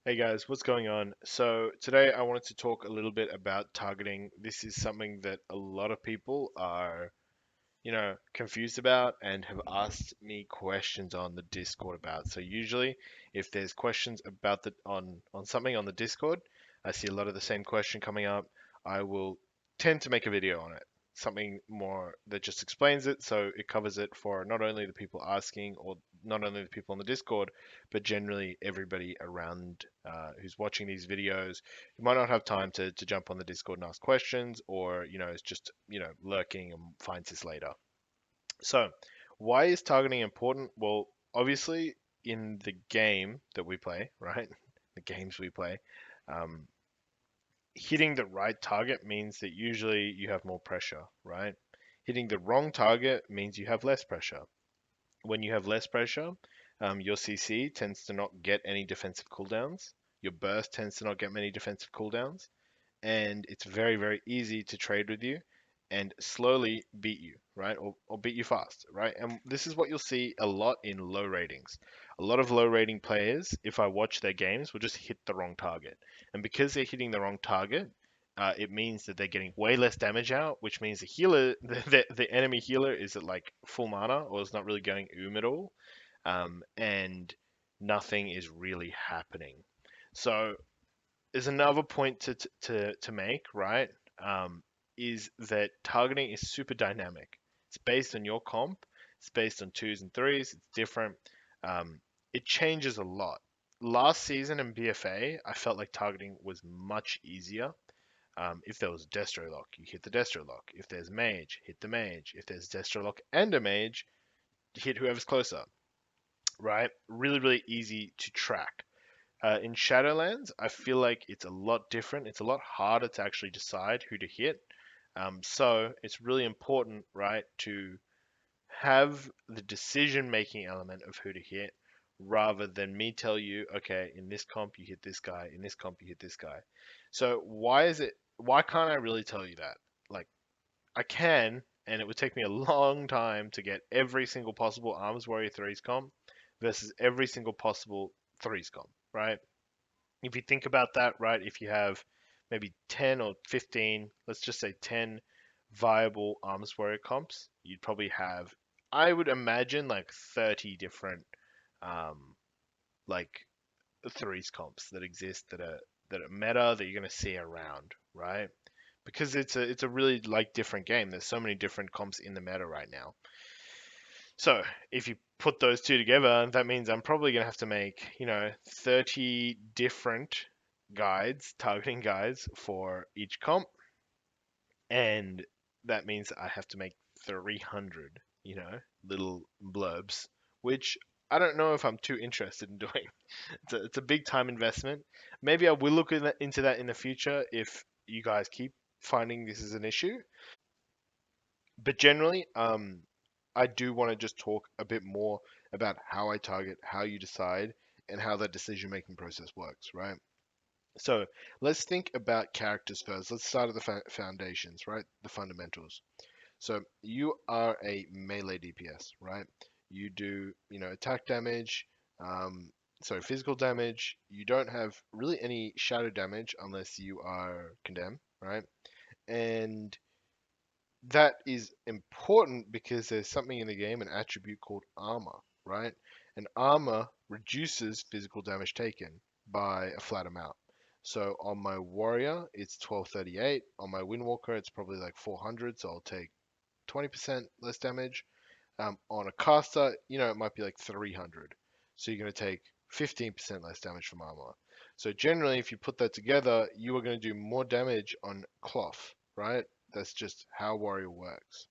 Hey guys, what's going on? So today I wanted to talk a little bit about targeting. This is something that a lot of people are, confused about and have asked me questions on the Discord about. So usually if there's questions about on something on the Discord, I see a lot of the same question coming up, I will tend to make a video on it. Something more that just explains it so it covers it for not only the people asking or not only the people on the Discord, but generally everybody around who's watching these videos who might not have time to jump on the Discord and ask questions, or is just lurking and finds this later. So, why is targeting important? Well, obviously, in the game that we play, right? The games we play, um, hitting the right target means that usually you have more pressure, right? Hitting the wrong target means you have less pressure. When you have less pressure, your CC tends to not get any defensive cooldowns. Your burst tends to not get many defensive cooldowns, and it's very, very easy to trade with you and slowly beat you, right? Or beat you fast, right? And this is what you'll see a lot in low ratings. A lot of low rating players, if I watch their games, will just hit the wrong target. And because they're hitting the wrong target, it means that they're getting way less damage out, which means the healer, the enemy healer, is at like full mana or is not really going at all, and nothing is really happening. So there's another point to make, right? Um, is that targeting is super dynamic. It's based on your comp. It's based on twos and threes. It's different. It changes a lot. Last season in BFA, I felt like targeting was much easier. If there was Destro lock, you hit the Destro lock. If there's mage, hit the mage. If there's Destro lock and a mage, hit whoever's closer. Right? Really, really easy to track. In Shadowlands, I feel like it's a lot different. It's a lot harder to actually decide who to hit. So it's really important, right, to have the decision-making element of who to hit rather than me tell you, okay, in this comp you hit this guy, in this comp you hit this guy. So why can't I really tell you that? Like, I can, and it would take me a long time to get every single possible Arms Warrior 3's comp versus every single possible 3's comp, right? If you think about that, right, if you have maybe 10 or 15, let's just say 10 viable Arms Warrior comps, you'd probably have, I would imagine, like 30 different, um, like threes comps that exist that are meta that you're going to see around, right? Because it's a really like different game. There's so many different comps in the meta right now. So if you put those two together, that means I'm probably going to have to make, 30 different guides, targeting guides for each comp. And that means I have to make 300, little blurbs, which I don't know if I'm too interested in doing. It's a big time investment. Maybe I will look into that in the future if you guys keep finding this is an issue. But generally, I do want to just talk a bit more about how I target, how you decide, and how that decision making process works, right? So let's think about characters first. Let's start at the foundations, right? The fundamentals. So you are a melee DPS, right? You do, attack damage, um, so physical damage. You don't have really any shadow damage unless you are condemned, right? And that is important because there's something in the game, an attribute called armor, right? And armor reduces physical damage taken by a flat amount. So on my warrior, it's 1238. On my windwalker, it's probably like 400. So I'll take 20% less damage. On a caster, it might be like 300. So you're going to take 15% less damage from armor. So generally, if you put that together, you are going to do more damage on cloth, right? That's just how warrior works.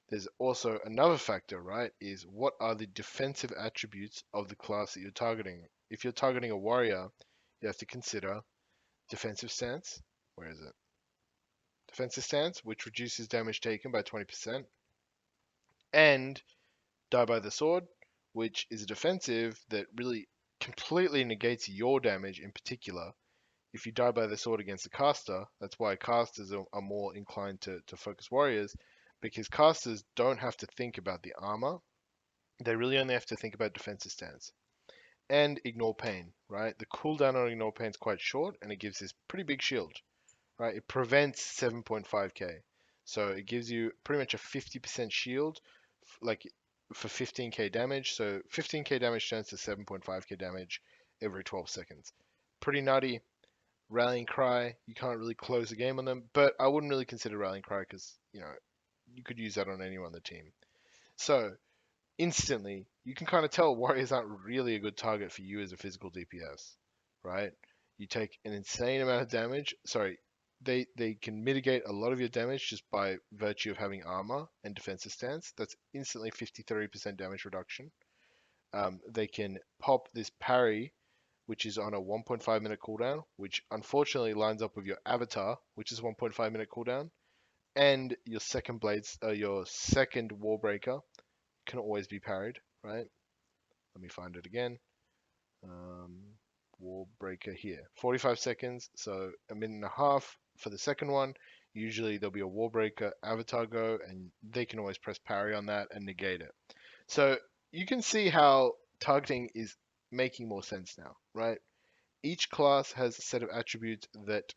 There's also another factor, right? Is what are the defensive attributes of the class that you're targeting? If you're targeting a warrior, you have to consider defensive stance. Where is it? Defensive stance, which reduces damage taken by 20%, and die by the sword, which is a defensive that really completely negates your damage in particular. If you die by the sword against a caster, that's why casters are more inclined to focus warriors, because casters don't have to think about the armor. They really only have to think about defensive stance. and Ignore Pain, right? The cooldown on Ignore Pain is quite short, and it gives this pretty big shield, right? It prevents 7.5k, so it gives you pretty much a 50% shield, like for 15k damage. So 15k damage turns to 7.5k damage every 12 seconds. Pretty nutty. Rallying Cry, you can't really close the game on them, but I wouldn't really consider Rallying Cry because you could use that on anyone on the team. So instantly, you can kind of tell warriors aren't really a good target for you as a physical DPS, right? You take an insane amount of damage. Sorry, they can mitigate a lot of your damage just by virtue of having armor and defensive stance. That's instantly 53% damage reduction. They can pop this parry, which is on a 1.5 minute cooldown, which unfortunately lines up with your avatar, which is 1.5 minute cooldown, and your second blades, your second warbreaker can always be parried, right? Let me find it again. Um, Wall breaker here. 45 seconds, so a minute and a half for the second one. Usually there'll be a wall breaker avatar go, and they can always press parry on that and negate it. So you can see how targeting is making more sense now, right? Each class has a set of attributes that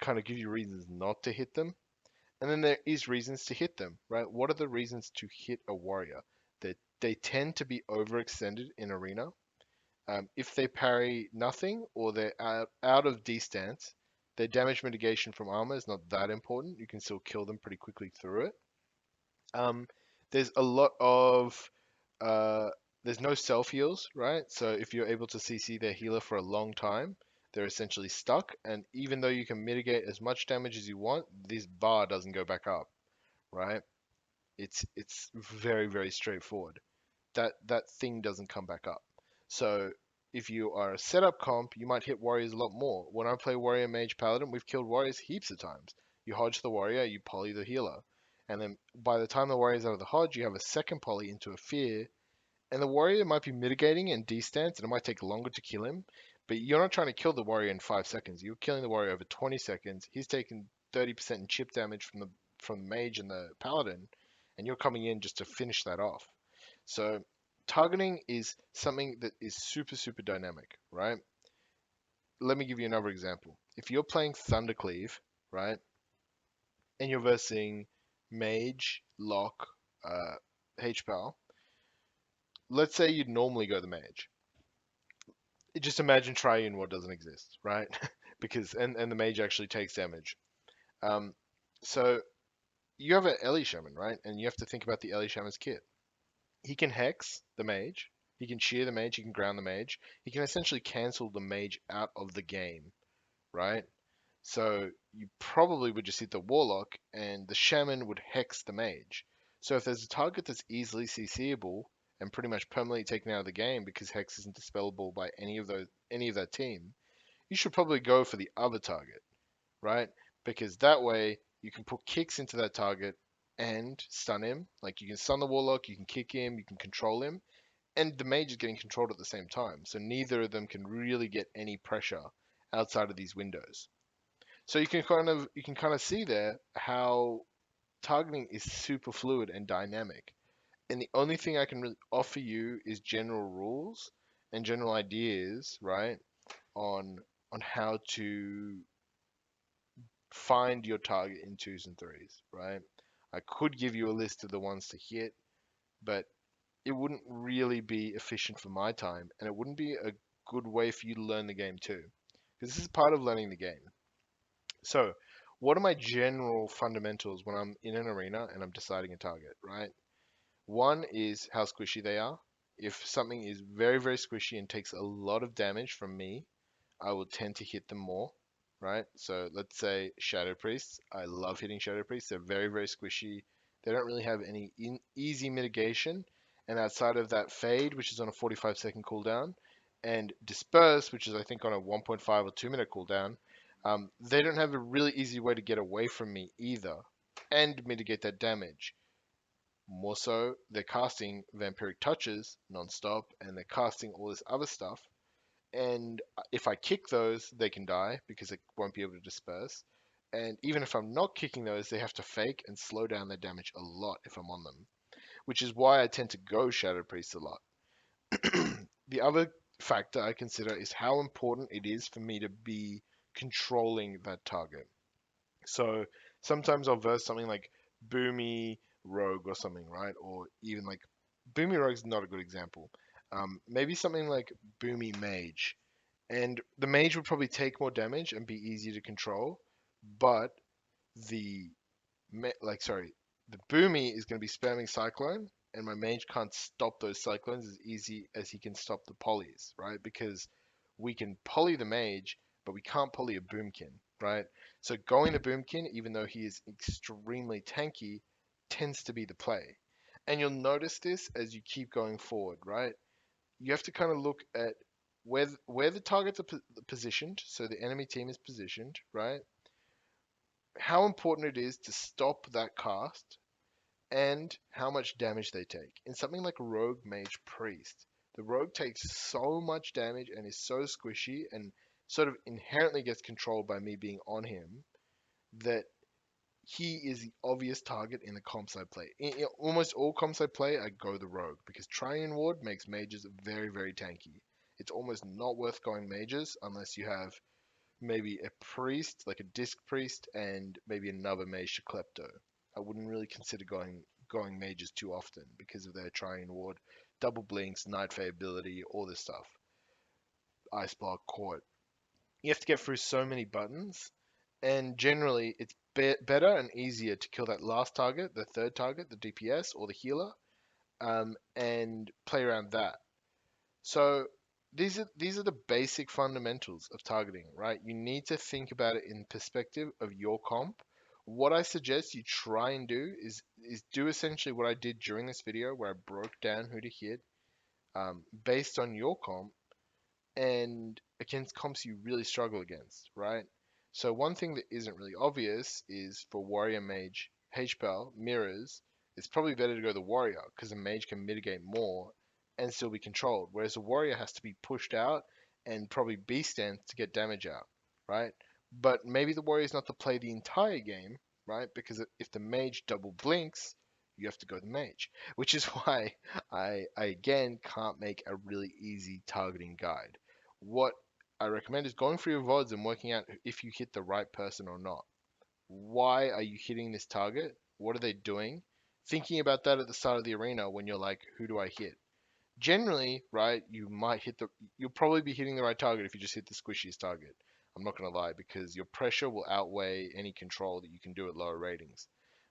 kind of give you reasons not to hit them, and then there is reasons to hit them, right? What are the reasons to hit a warrior? They tend to be overextended in arena. If they parry nothing or they're out of distance, their damage mitigation from armor is not that important. You can still kill them pretty quickly through it. Um, there's a lot of uh, there's no self heals, right? So if you're able to CC their healer for a long time, they're essentially stuck. And even though you can mitigate as much damage as you want, this bar doesn't go back up, right? It's very straightforward. That thing doesn't come back up. So if you are a setup comp, you might hit warriors a lot more. When I play warrior mage paladin, we've killed warriors heaps of times. You hodge the warrior, you poly the healer, and then by the time the warrior's out of the hodge, you have a second poly into a fear, and the warrior might be mitigating and distance, and it might take longer to kill him. But you're not trying to kill the warrior in 5 seconds. You're killing the warrior over 20 seconds. He's taking 30% in chip damage from the mage and the paladin, and you're coming in just to finish that off. So targeting is something that is super dynamic, right? Let me give you another example. If you're playing Thundercleave, right, and you're versing Mage, Lock, HPAL, let's say you'd normally go the Mage. Just imagine Triune what doesn't exist, right? Because and the Mage actually takes damage. Um, so you have an Ellie Shaman, right? And you have to think about the Ellie Shaman's kit. He can hex the mage, he can shear the mage, he can ground the mage, he can essentially cancel the mage out of the game, right? So you probably would just hit the warlock and the shaman would hex the mage. So if there's a target that's easily CCable and pretty much permanently taken out of the game because hex isn't dispellable by any of that team, you should probably go for the other target, right? Because that way you can put kicks into that target and stun him. Like you can stun the warlock, you can kick him, you can control him, and the mage is getting controlled at the same time. So neither of them can really get any pressure outside of these windows. So you can kind of see there how targeting is super fluid and dynamic. And the only thing I can really offer you is general rules and general ideas, right, on how to find your target in twos and threes, right? I could give you a list of the ones to hit, but it wouldn't really be efficient for my time, and it wouldn't be a good way for you to learn the game too, because this is part of learning the game. So, what are my general fundamentals when I'm in an arena and I'm deciding a target, right? One is how squishy they are. If something is very squishy and takes a lot of damage from me, I will tend to hit them more, right? So let's say Shadow Priests. I love hitting Shadow Priests. They're very squishy. They don't really have any easy mitigation. And outside of that Fade, which is on a 45-second cooldown, and Disperse, which is I think on a 1.5 or 2 minute cooldown, they don't have a really easy way to get away from me either and mitigate that damage. More so, they're casting Vampiric Touches non-stop, and they're casting all this other stuff, and if I kick those, they can die because they won't be able to disperse. And even if I'm not kicking those, they have to fake and slow down their damage a lot if I'm on them, which is why I tend to go Shadow Priest a lot. the other factor I consider is how important it is for me to be controlling that target. So sometimes I'll verse something like Boomy Rogue or something, right? Or even like Boomy Rogue's not a good example. Maybe something like Boomy Mage. And the mage would probably take more damage and be easier to control, but the sorry, the Boomy is going to be spamming Cyclone, and my mage can't stop those Cyclones as easy as he can stop the polys, right? Because we can poly the mage, but we can't poly a Boomkin, right? So going the Boomkin, even though he is extremely tanky, tends to be the play. And you'll notice this as you keep going forward, right? You have to kind of look at where the targets are positioned, so the enemy team is positioned, right? How important it is to stop that cast and how much damage they take. In something like Rogue Mage Priest, the Rogue takes so much damage and is so squishy and sort of inherently gets controlled by me being on him that he is the obvious target in the comps I play. In almost all comps I play, I go the Rogue because Triune Ward makes mages very, very tanky. It's almost not worth going mages unless you have maybe a priest, like a disc priest, and maybe another mage to klepto. I wouldn't really consider going mages too often because of their Triune Ward, double blinks, night fae ability, all this stuff. Ice block, court. You have to get through so many buttons, and generally it's better and easier to kill that last target, the third target, the DPS or the healer, and play around that. So these are the basic fundamentals of targeting, right? You need to think about it in perspective of your comp. What I suggest you try and do is do essentially what I did during this video, where I broke down who to hit based on your comp and against comps you really struggle against, right? So one thing that isn't really obvious is for warrior mage HPAL mirrors, it's probably better to go the warrior because a mage can mitigate more and still be controlled, whereas a warrior has to be pushed out and probably beast stance to get damage out, right? But maybe the warrior is not to play the entire game, right? Because if the mage double blinks, you have to go the mage, which is why I again can't make a really easy targeting guide. What I recommend is going through your VODs and working out if you hit the right person or not. Why are you hitting this target? What are they doing? Thinking about that at the start of the arena when you're like, who do I hit? Generally, right, you'll probably be hitting the right target if you just hit the squishiest target. I'm not going to lie because your pressure will outweigh any control that you can do at lower ratings.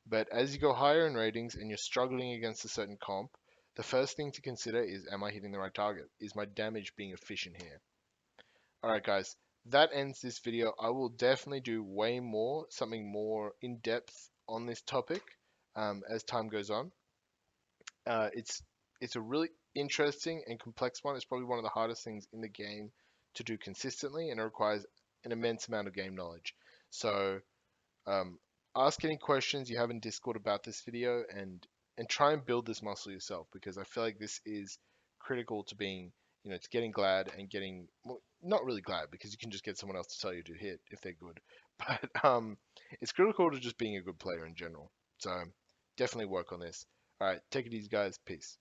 But as you go higher in ratings and you're struggling against a certain comp, the first thing to consider is, am I hitting the right target? Is my damage being efficient here? Alright guys, that ends this video. I will definitely do way more, something more in depth on this topic as time goes on. It's a really interesting and complex one. It's probably one of the hardest things in the game to do consistently, and it requires an immense amount of game knowledge. So um, ask any questions you have in Discord about this video, and try and build this muscle yourself because I feel like this is critical to being, to getting glad and getting, well, not really glad because you can just get someone else to tell you to hit if they're good, but it's critical to just being a good player in general. So definitely work on this. All right, take it easy, guys. Peace.